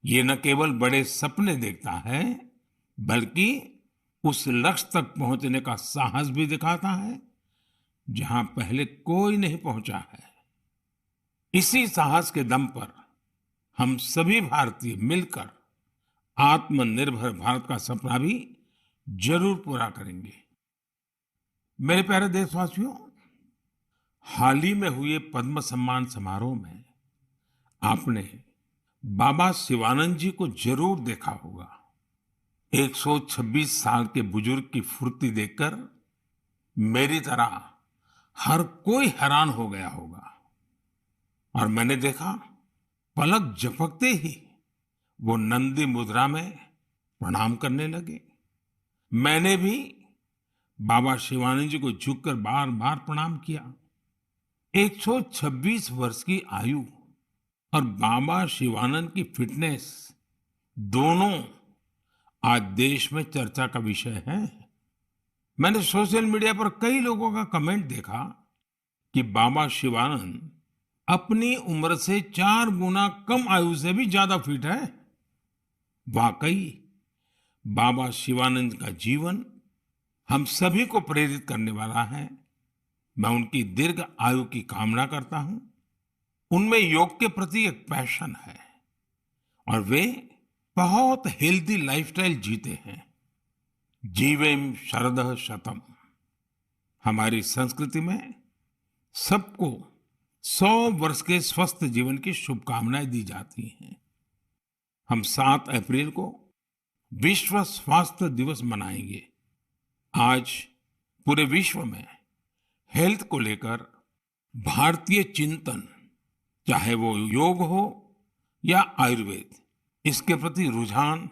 ये न केवल बड़े सपने देखता है, बल्कि उस लक्ष्य तक पहुंचने का साहस भी दिखाता है, जहां पहले कोई नहीं पहुंचा है। इसी साहस के दम पर हम सभी भारतीय मिलकर आत्मनिर्भर भारत का सपना भी जरूर पूरा करेंगे। मेरे प्यारे देशवासियों, हाल ही में हुए पद्म सम्मान समारोह में आपने बाबा शिवानंद जी को जरूर देखा होगा। 126 साल के बुजुर्ग की फुर्ती देखकर मेरी तरह हर कोई हैरान हो गया होगा। और मैंने देखा, पलक झपकते ही वो नंदी मुद्रा में प्रणाम करने लगे। मैंने भी बाबा शिवानंद जी को झुककर बार बार प्रणाम किया। 126 वर्ष की आयु और बाबा शिवानंद की फिटनेस दोनों आज देश में चर्चा का विषय है। मैंने सोशल मीडिया पर कई लोगों का कमेंट देखा कि बाबा शिवानंद अपनी उम्र से 4 गुना कम आयु से भी ज्यादा फिट है। वाकई बाबा शिवानंद का जीवन हम सभी को प्रेरित करने वाला है। मैं उनकी दीर्घ आयु की कामना करता हूं। उनमें योग के प्रति एक पैशन है और वे बहुत हेल्दी लाइफस्टाइल जीते हैं। जीवेम शरदः शतम। हमारी संस्कृति में सबको 100 वर्ष के स्वस्थ जीवन की शुभकामनाएं दी जाती हैं। हम 7 अप्रैल को विश्व स्वास्थ्य दिवस मनाएंगे। आज पूरे विश्व में हेल्थ को लेकर भारतीय चिंतन, चाहे वो योग हो या आयुर्वेद, इसके प्रति रुझान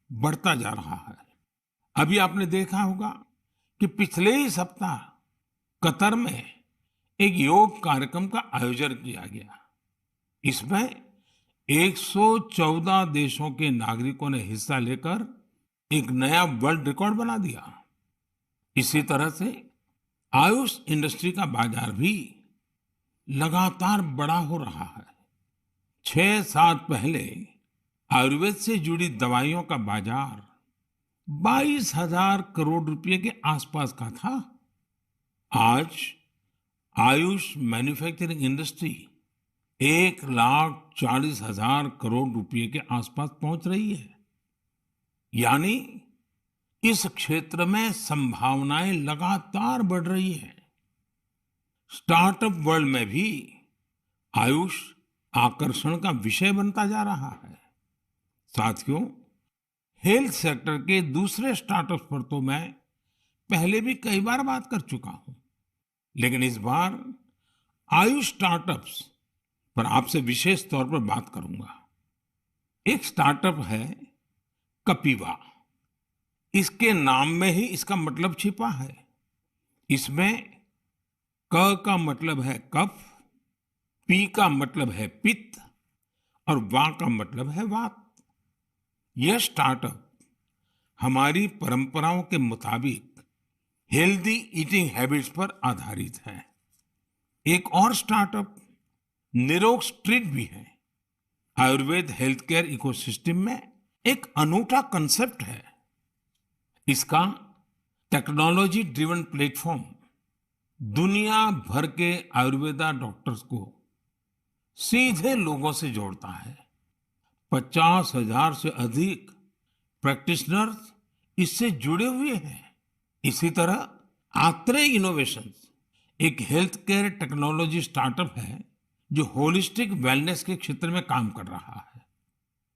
बढ़ता जा रहा है। अभी आपने देखा होगा कि पिछले ही सप्ताह कतर में एक योग कार्यक्रम का आयोजन किया गया। इसमें 114 देशों के नागरिकों ने हिस्सा लेकर एक नया वर्ल्ड रिकॉर्ड बना दिया। इसी तरह से आयुष इंडस्ट्री का बाजार भी लगातार बड़ा हो रहा है। 6 साल पहले आयुर्वेद से जुड़ी दवाइयों का बाजार 22,000 करोड़ रुपए के आसपास का था। आज आयुष मैन्युफैक्चरिंग इंडस्ट्री 1,40,000 करोड़ रुपए के आसपास पहुंच रही है। यानी इस क्षेत्र में संभावनाएं लगातार बढ़ रही है। स्टार्टअप वर्ल्ड में भी आयुष आकर्षण का विषय बनता जा रहा है। साथियों, हेल्थ सेक्टर के दूसरे स्टार्टअप्स पर तो मैं पहले भी कई बार बात कर चुका हूं, लेकिन इस बार आयुष स्टार्टअप्स पर आपसे विशेष तौर पर बात करूंगा। एक स्टार्टअप है कपिवा। इसके नाम में ही इसका मतलब छिपा है। इसमें क का मतलब है कफ, पी का मतलब है पित्त और वा का मतलब है वात। यह स्टार्टअप हमारी परंपराओं के मुताबिक हेल्दी ईटिंग हैबिट्स पर आधारित है। एक और स्टार्टअप निरोग स्ट्रीट भी है। आयुर्वेद हेल्थ केयर इकोसिस्टम में एक अनूठा कंसेप्ट है। इसका टेक्नोलॉजी ड्रिवन प्लेटफॉर्म दुनिया भर के आयुर्वेदा डॉक्टर्स को सीधे लोगों से जोड़ता है। 50,000 से अधिक प्रैक्टिशनर्स इससे जुड़े हुए हैं। इसी तरह आत्रेय इनोवेशंस एक हेल्थ केयर टेक्नोलॉजी स्टार्टअप है जो होलिस्टिक वेलनेस के क्षेत्र में काम कर रहा है।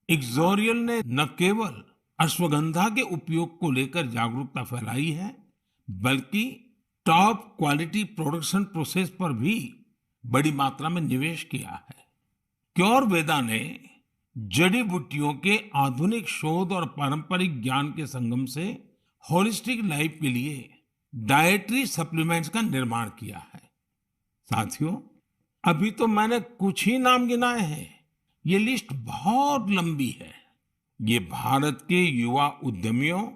इक्सोरियल ने न केवल अश्वगंधा के उपयोग को लेकर जागरूकता फैलाई है, बल्कि टॉप क्वालिटी प्रोडक्शन प्रोसेस पर भी बड़ी मात्रा में निवेश किया है। क्योरवेदा ने जड़ी बूटियों के आधुनिक शोध और पारंपरिक ज्ञान के संगम से होलिस्टिक लाइफ के लिए डाइटरी सप्लीमेंट्स का निर्माण किया है। साथियों, अभी तो मैंने कुछ ही नाम गिनाए हैं। ये लिस्ट बहुत लंबी है। ये भारत के युवा उद्यमियों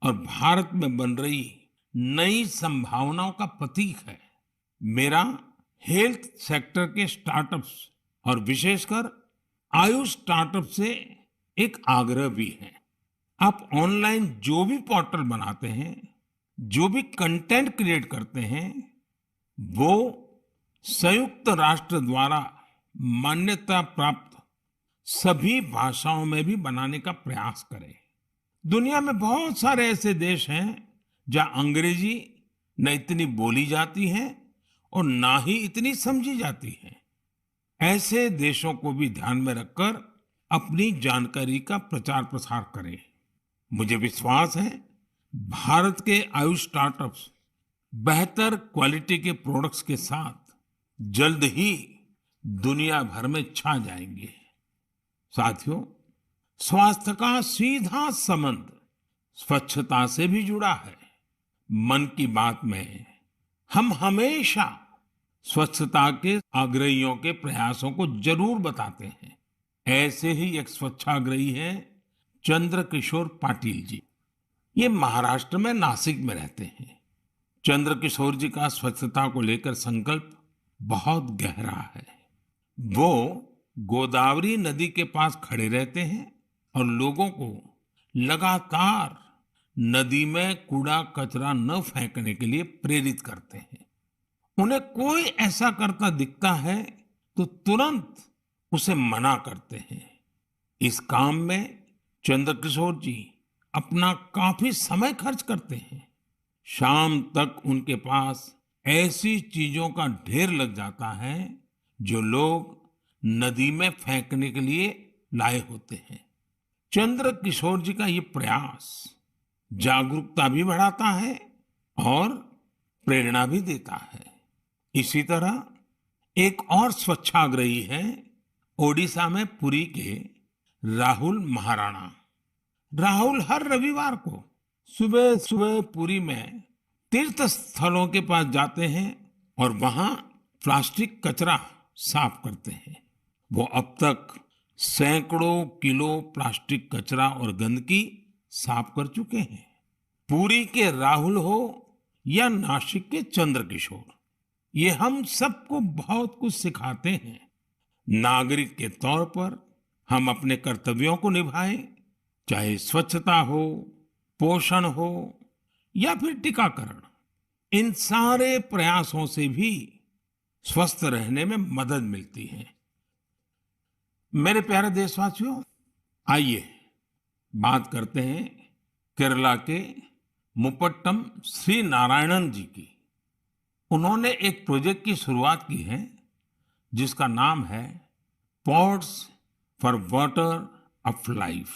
और भारत में बन रही नई संभावनाओं का प्रतीक है। मेरा हेल्थ सेक्टर के स्टार्टअप्स और विशेषकर आयुष स्टार्टअप से एक आग्रह भी है। आप ऑनलाइन जो भी पोर्टल बनाते हैं, जो भी कंटेंट क्रिएट करते हैं, वो संयुक्त राष्ट्र द्वारा मान्यता प्राप्त सभी भाषाओं में भी बनाने का प्रयास करें। दुनिया में बहुत सारे ऐसे देश हैं जहां अंग्रेजी न इतनी बोली जाती है और ना ही इतनी समझी जाती है। ऐसे देशों को भी ध्यान में रखकर अपनी जानकारी का प्रचार प्रसार करें। मुझे विश्वास है भारत के आयुष स्टार्टअप्स बेहतर क्वालिटी के प्रोडक्ट्स के साथ जल्द ही दुनिया भर में छा जाएंगे। साथियों, स्वास्थ्य का सीधा संबंध स्वच्छता से भी जुड़ा है। मन की बात में हम हमेशा स्वच्छता के आग्रहियों के प्रयासों को जरूर बताते हैं। ऐसे ही एक स्वच्छाग्रही हैं चंद्रकिशोर पाटिल जी। ये महाराष्ट्र में नासिक में रहते हैं। चंद्रकिशोर जी का स्वच्छता को लेकर संकल्प बहुत गहरा है। वो गोदावरी नदी के पास खड़े रहते हैं और लोगों को लगातार नदी में कूड़ा कचरा न फेंकने के लिए प्रेरित करते हैं। उन्हें कोई ऐसा करता दिखता है तो तुरंत उसे मना करते हैं। इस काम में चंद्रकिशोर जी अपना काफी समय खर्च करते हैं। शाम तक उनके पास ऐसी चीजों का ढेर लग जाता है जो लोग नदी में फेंकने के लिए लाए होते हैं। चंद्रकिशोर जी का ये प्रयास जागरूकता भी बढ़ाता है और प्रेरणा भी देता है। इसी तरह एक और स्वच्छाग्रही है ओडिशा में पुरी के राहुल महाराणा। राहुल हर रविवार को सुबह सुबह पुरी में तीर्थ स्थलों के पास जाते हैं और वहां प्लास्टिक कचरा साफ करते हैं। वो अब तक सैकड़ों किलो प्लास्टिक कचरा और गंदगी साफ कर चुके हैं। पुरी के राहुल हो या नासिक के चंद्रकिशोर, ये हम सबको बहुत कुछ सिखाते हैं। नागरिक के तौर पर हम अपने कर्तव्यों को निभाएं, चाहे स्वच्छता हो, पोषण हो या फिर टीकाकरण। इन सारे प्रयासों से भी स्वस्थ रहने में मदद मिलती है। मेरे प्यारे देशवासियों, आइए बात करते हैं केरला के मुपट्टम श्री नारायणन जी की। उन्होंने एक प्रोजेक्ट की शुरुआत की है जिसका नाम है pots for water of life.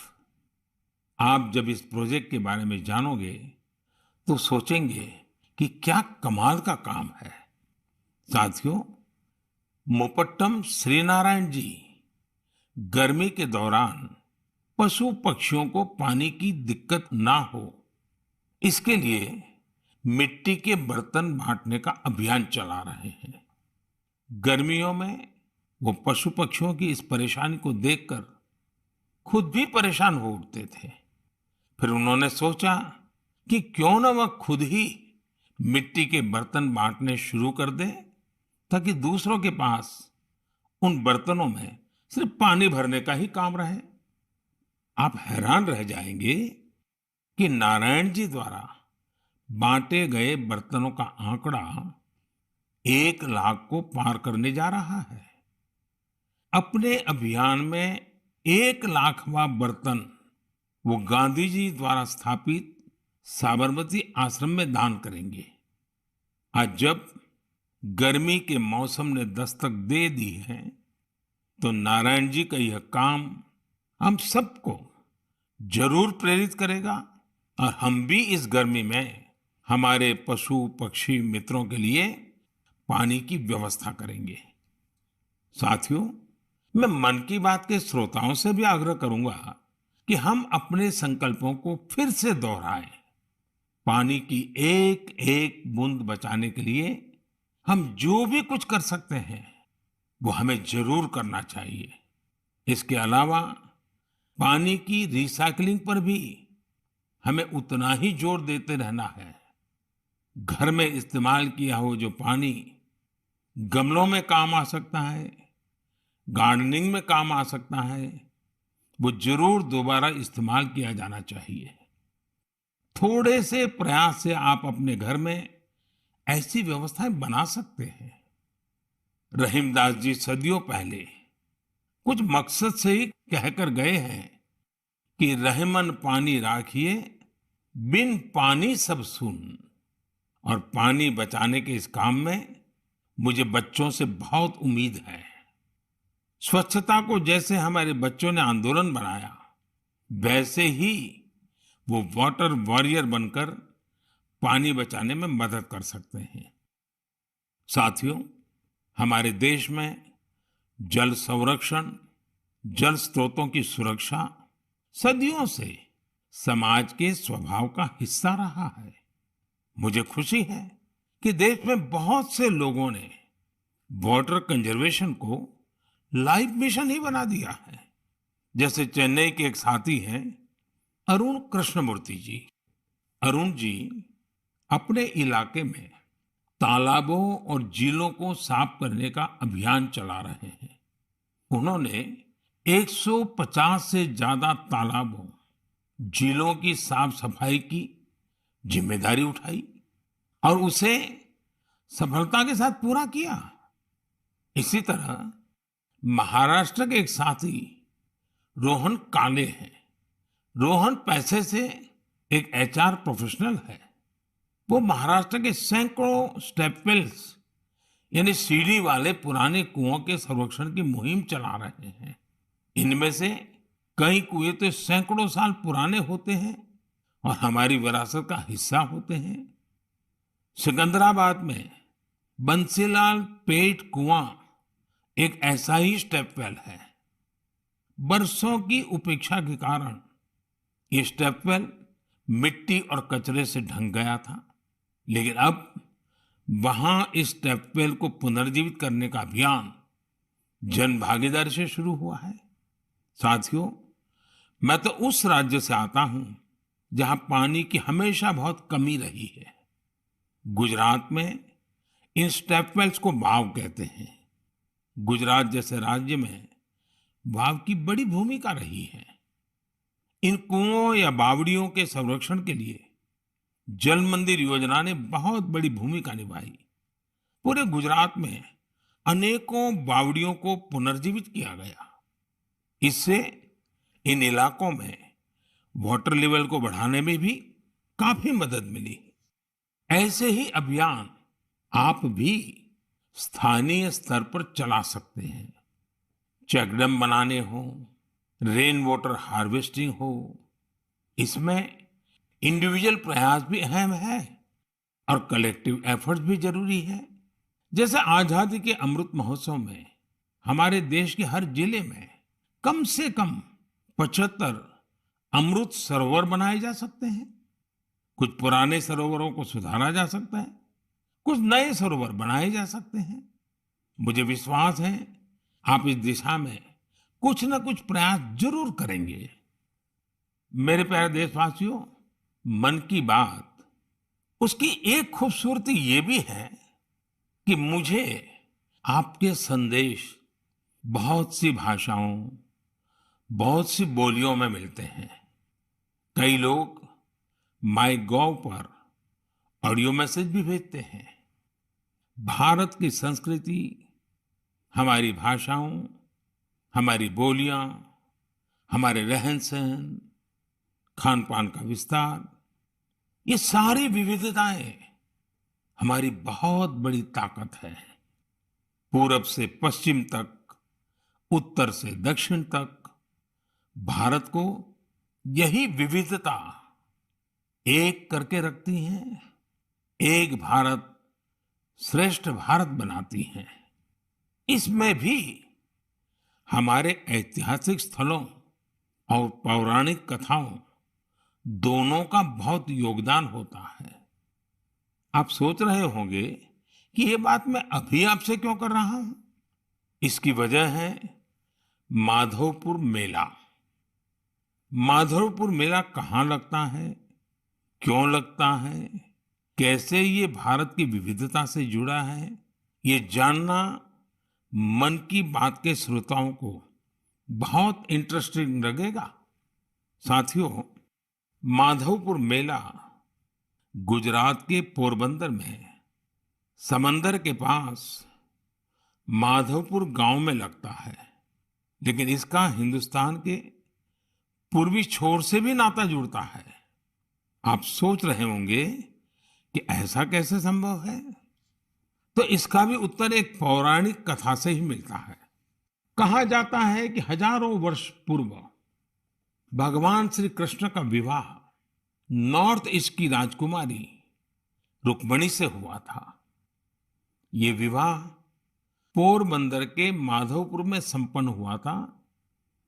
आप जब इस प्रोजेक्ट के बारे में जानोगे तो सोचेंगे कि क्या कमाल का काम है। साथियों, मुपट्टम श्रीनारायण जी गर्मी के दौरान पशु पक्षियों को पानी की दिक्कत ना हो, इसके लिए मिट्टी के बर्तन बांटने का अभियान चला रहे हैं। गर्मियों में वो पशु पक्षियों की इस परेशानी को देखकर खुद भी परेशान हो उठते थे। फिर उन्होंने सोचा कि क्यों ना वह खुद ही मिट्टी के बर्तन बांटने शुरू कर दे, ताकि दूसरों के पास उन बर्तनों में सिर्फ पानी भरने का ही काम रहे। आप हैरान रह जाएंगे कि नारायण जी द्वारा बांटे गए बर्तनों का आंकड़ा 1 लाख को पार करने जा रहा है। अपने अभियान में 1 लाखवां बर्तन वो गांधी जी द्वारा स्थापित साबरमती आश्रम में दान करेंगे। आज जब गर्मी के मौसम ने दस्तक दे दी है तो नारायण जी का यह काम हम सबको जरूर प्रेरित करेगा और हम भी इस गर्मी में हमारे पशु पक्षी मित्रों के लिए पानी की व्यवस्था करेंगे। साथियों, मैं मन की बात के श्रोताओं से भी आग्रह करूंगा कि हम अपने संकल्पों को फिर से दोहराएं। पानी की एक एक बूंद बचाने के लिए हम जो भी कुछ कर सकते हैं वो हमें जरूर करना चाहिए। इसके अलावा पानी की रिसाइकलिंग पर भी हमें उतना ही जोर देते रहना है। घर में इस्तेमाल किया हो जो पानी गमलों में काम आ सकता है, गार्डनिंग में काम आ सकता है वो जरूर दोबारा इस्तेमाल किया जाना चाहिए। थोड़े से प्रयास से आप अपने घर में ऐसी व्यवस्थाएं बना सकते हैं। रहीमदास जी सदियों पहले कुछ मकसद से ही कहकर गए हैं कि रहमन पानी राखिए, बिन पानी सब सुन। और पानी बचाने के इस काम में मुझे बच्चों से बहुत उम्मीद है। स्वच्छता को जैसे हमारे बच्चों ने आंदोलन बनाया, वैसे ही वो वाटर वॉरियर बनकर पानी बचाने में मदद कर सकते हैं। साथियों, हमारे देश में जल संरक्षण, जल स्रोतों की सुरक्षा सदियों से समाज के स्वभाव का हिस्सा रहा है। मुझे खुशी है कि देश में बहुत से लोगों ने वाटर कंजर्वेशन को लाइफ मिशन ही बना दिया है। जैसे चेन्नई के एक साथी हैं अरुण कृष्णमूर्ति जी। अरुण जी अपने इलाके में तालाबों और झीलों को साफ करने का अभियान चला रहे हैं। उन्होंने 150 से ज्यादा तालाबों, झीलों की साफ सफाई की जिम्मेदारी उठाई और उसे सफलता के साथ पूरा किया। इसी तरह महाराष्ट्र के एक साथी रोहन काले हैं। रोहन पैसे से एक एचआर प्रोफेशनल है। वो महाराष्ट्र के सैकड़ों स्टेप वेल्स यानी सीढ़ी वाले पुराने कुओं के संरक्षण की मुहिम चला रहे हैं। इनमें से कई कुएं तो सैकड़ों साल पुराने होते हैं और हमारी विरासत का हिस्सा होते हैं। सिकंदराबाद में बंसीलाल पेट कुआं एक ऐसा ही स्टेप वेल है। बरसों की उपेक्षा के कारण ये स्टेप वेल मिट्टी और कचरे से ढंक गया था, लेकिन अब वहां इस स्टेप वेल को पुनर्जीवित करने का अभियान जन भागीदारी से शुरू हुआ है। साथियों, मैं तो उस राज्य से आता हूं जहां पानी की हमेशा बहुत कमी रही है। गुजरात में इन स्टेप वेल्स को वाव कहते हैं। गुजरात जैसे राज्य में वाव की बड़ी भूमिका रही है। इन कुओं या बावड़ियों के संरक्षण के लिए जल मंदिर योजना ने बहुत बड़ी भूमिका निभाई। पूरे गुजरात में अनेकों बावड़ियों को पुनर्जीवित किया गया। इससे इन इलाकों में वाटर लेवल को बढ़ाने में भी काफी मदद मिली। ऐसे ही अभियान आप भी स्थानीय स्तर पर चला सकते हैं। चेकडैम बनाने हो, रेन वाटर हार्वेस्टिंग हो, इसमें इंडिविजुअल प्रयास भी अहम है और कलेक्टिव एफर्ट्स भी जरूरी है। जैसे आजादी के अमृत महोत्सव में हमारे देश के हर जिले में कम से कम 75 अमृत सरोवर बनाए जा सकते हैं। कुछ पुराने सरोवरों को सुधारा जा सकता है, कुछ नए सरोवर बनाए जा सकते हैं। मुझे विश्वास है आप इस दिशा में कुछ न कुछ प्रयास जरूर करेंगे। मेरे प्यारे देशवासियों, मन की बात उसकी एक खूबसूरती ये भी है कि मुझे आपके संदेश बहुत सी भाषाओं, बहुत सी बोलियों में मिलते हैं। कई लोग माय गॉव पर ऑडियो मैसेज भी भेजते हैं। भारत की संस्कृति, हमारी भाषाओं, हमारी बोलियां, हमारे रहन सहन, खान पान का विस्तार, ये सारी विविधताएं हमारी बहुत बड़ी ताकत है। पूरब से पश्चिम तक, उत्तर से दक्षिण तक भारत को यही विविधता एक करके रखती है, एक भारत श्रेष्ठ भारत बनाती हैं। इसमें भी हमारे ऐतिहासिक स्थलों और पौराणिक कथाओं दोनों का बहुत योगदान होता है। आप सोच रहे होंगे कि ये बात मैं अभी आपसे क्यों कर रहा हूं। इसकी वजह है माधवपुर मेला। माधवपुर मेला कहाँ लगता है, क्यों लगता है, कैसे ये भारत की विविधता से जुड़ा है, ये जानना मन की बात के श्रोताओं को बहुत इंटरेस्टिंग लगेगा। साथियों, माधवपुर मेला गुजरात के पोरबंदर में समंदर के पास माधवपुर गांव में लगता है, लेकिन इसका हिंदुस्तान के पूर्वी छोर से भी नाता जुड़ता है। आप सोच रहे होंगे कि ऐसा कैसे संभव है? तो इसका भी उत्तर एक पौराणिक कथा से ही मिलता है। कहा जाता है कि हजारों वर्ष पूर्व भगवान श्री कृष्ण का विवाह नॉर्थ ईस्ट की राजकुमारी रुक्मिणी से हुआ था। ये विवाह पोरबंदर के माधवपुर में संपन्न हुआ था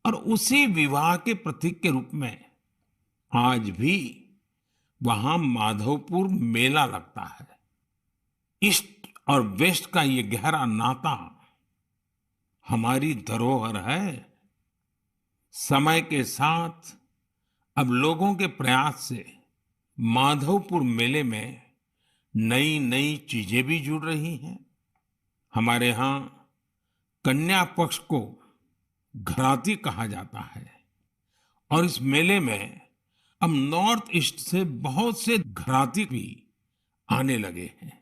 और उसी विवाह के प्रतीक के रूप में आज भी वहां माधवपुर मेला लगता है। ईस्ट और वेस्ट का ये गहरा नाता हमारी धरोहर है। समय के साथ अब लोगों के प्रयास से माधवपुर मेले में नई नई चीजें भी जुड़ रही हैं। हमारे यहाँ कन्या पक्ष को घराती कहा जाता है और इस मेले में अब नॉर्थ ईस्ट से बहुत से घराती भी आने लगे हैं।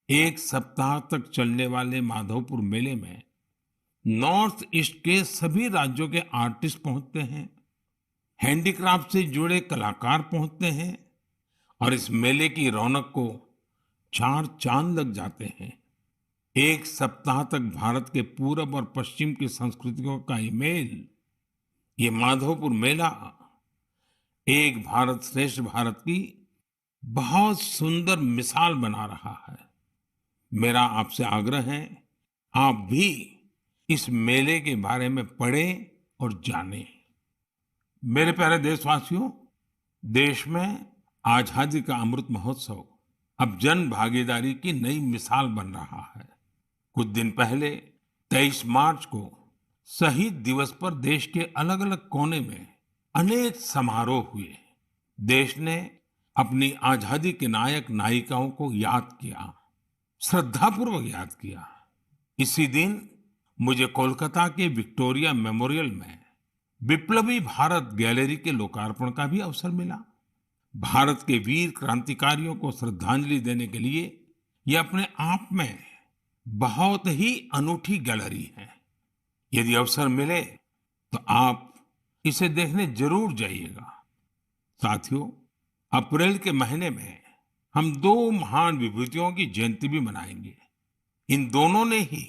एक सप्ताह तक चलने वाले माधवपुर मेले में नॉर्थ ईस्ट के सभी राज्यों के आर्टिस्ट पहुंचते हैं, हैंडीक्राफ्ट से जुड़े कलाकार पहुंचते हैं और इस मेले की रौनक को चार चांद लग जाते हैं। एक सप्ताह तक भारत के पूरब और पश्चिम की संस्कृतियों का ये मेल, ये माधवपुर मेला एक भारत श्रेष्ठ भारत की बहुत सुंदर मिसाल बना रहा है। मेरा आपसे आग्रह है, आप भी इस मेले के बारे में पढ़ें और जानें। मेरे प्यारे देशवासियों, देश में आजादी का अमृत महोत्सव अब जन भागीदारी की नई मिसाल बन रहा है। कुछ दिन पहले 23 मार्च को शहीद दिवस पर देश के अलग अलग कोने में अनेक समारोह हुए। देश ने अपनी आजादी के नायक नायिकाओं को याद किया, श्रद्धापूर्वक याद किया। इसी दिन मुझे कोलकाता के विक्टोरिया मेमोरियल में विप्लवी भारत गैलरी के लोकार्पण का भी अवसर मिला। भारत के वीर क्रांतिकारियों को श्रद्धांजलि देने के लिए यह अपने आप में बहुत ही अनूठी गैलरी है। यदि अवसर मिले तो आप इसे देखने जरूर जाइएगा। साथियों, अप्रैल के महीने में हम दो महान विभूतियों की जयंती भी मनाएंगे। इन दोनों ने ही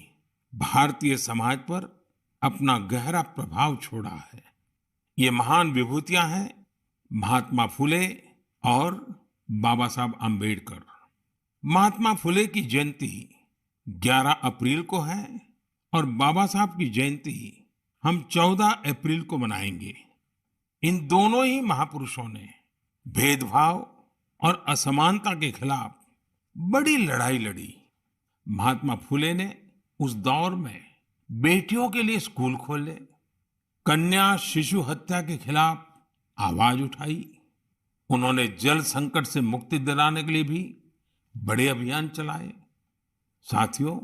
भारतीय समाज पर अपना गहरा प्रभाव छोड़ा है। ये महान विभूतियां हैं महात्मा फुले और बाबा साहब आम्बेडकर। महात्मा फुले की जयंती 11 अप्रैल को है और बाबा साहब की जयंती हम 14 अप्रैल को मनाएंगे। इन दोनों ही महापुरुषों ने भेदभाव और असमानता के खिलाफ बड़ी लड़ाई लड़ी। महात्मा फुले ने उस दौर में बेटियों के लिए स्कूल खोले, कन्या शिशु हत्या के खिलाफ आवाज उठाई। उन्होंने जल संकट से मुक्ति दिलाने के लिए भी बड़े अभियान चलाए। साथियों,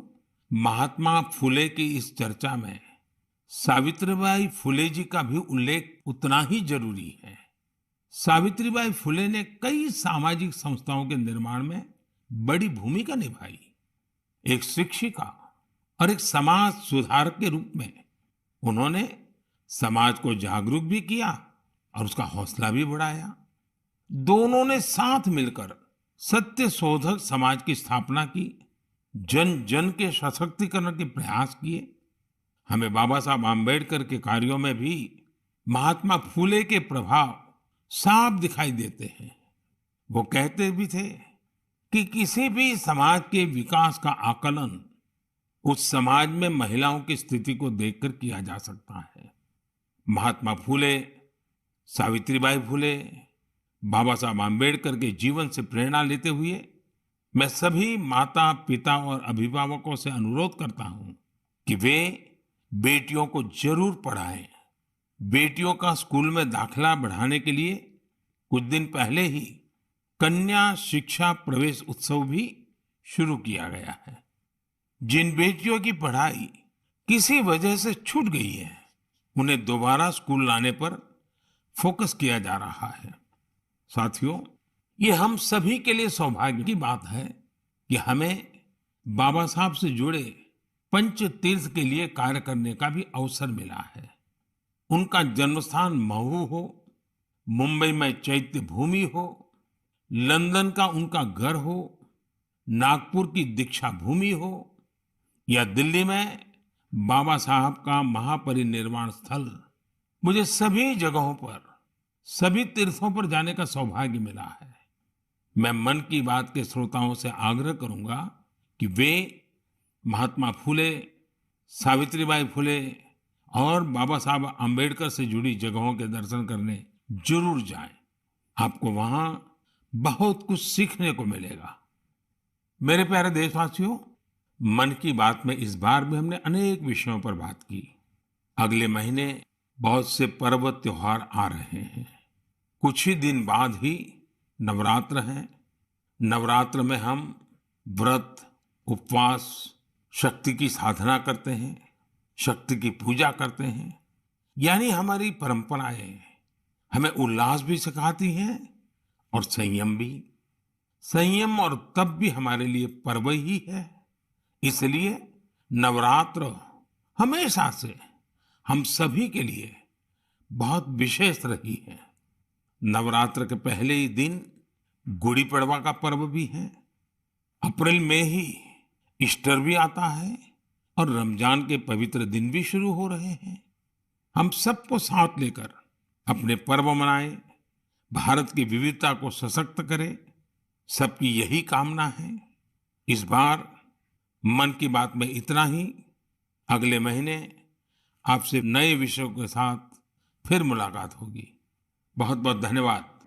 महात्मा फुले की इस चर्चा में सावित्रीबाई फुले जी का भी उल्लेख उतना ही जरूरी है। सावित्रीबाई फुले ने कई सामाजिक संस्थाओं के निर्माण में बड़ी भूमिका निभाई। एक शिक्षिका और एक समाज सुधारक के रूप में उन्होंने समाज को जागरूक भी किया और उसका हौसला भी बढ़ाया। दोनों ने साथ मिलकर सत्य शोधक समाज की स्थापना की, जन जन के सशक्तिकरण के प्रयास किए। हमें बाबा साहब आम्बेडकर के कार्यों में भी महात्मा फुले के प्रभाव साफ दिखाई देते हैं। वो कहते भी थे कि किसी भी समाज के विकास का आकलन उस समाज में महिलाओं की स्थिति को देखकर किया जा सकता है। महात्मा फुले, सावित्रीबाई फुले, बाबा साहब आम्बेडकर के जीवन से प्रेरणा लेते हुए मैं सभी माता पिता और अभिभावकों से अनुरोध करता हूं कि वे बेटियों को जरूर पढ़ाएं। बेटियों का स्कूल में दाखिला बढ़ाने के लिए कुछ दिन पहले ही कन्या शिक्षा प्रवेश उत्सव भी शुरू किया गया है। जिन बेटियों की पढ़ाई किसी वजह से छूट गई है, उन्हें दोबारा स्कूल लाने पर फोकस किया जा रहा है। साथियों, ये हम सभी के लिए सौभाग्य की बात है कि हमें बाबा साहब से जुड़े पंच तीर्थ के लिए कार्य करने का भी अवसर मिला है। उनका जन्मस्थान महू हो, मुंबई में चैत्य भूमि हो, लंदन का उनका घर हो, नागपुर की दीक्षा भूमि हो या दिल्ली में बाबा साहब का महापरिनिर्वाण स्थल, मुझे सभी जगहों पर, सभी तीर्थों पर जाने का सौभाग्य मिला है। मैं मन की बात के श्रोताओं से आग्रह करूंगा कि वे महात्मा फुले, सावित्रीबाई फुले और बाबा साहब आम्बेडकर से जुड़ी जगहों के दर्शन करने जरूर जाएं। आपको वहां बहुत कुछ सीखने को मिलेगा। मेरे प्यारे देशवासियों, मन की बात में इस बार भी हमने अनेक विषयों पर बात की। अगले महीने बहुत से पर्व त्योहार आ रहे हैं। कुछ ही दिन बाद ही नवरात्र है। नवरात्र में हम व्रत, उपवास, शक्ति की साधना करते हैं, शक्ति की पूजा करते हैं। यानी हमारी परंपराएं हमें उल्लास भी सिखाती हैं और संयम भी। संयम और तप भी हमारे लिए पर्व ही है। इसलिए नवरात्र हमेशा से हम सभी के लिए बहुत विशेष रही है। नवरात्र के पहले ही दिन गुड़ी पड़वा का पर्व भी है। अप्रैल में ही ईस्टर भी आता है और रमजान के पवित्र दिन भी शुरू हो रहे हैं। हम सबको साथ लेकर अपने पर्व मनाएं, भारत की विविधता को सशक्त करें, सबकी यही कामना है। इस बार मन की बात में इतना ही। अगले महीने आपसे नए विषयों के साथ फिर मुलाकात होगी। बहुत बहुत धन्यवाद।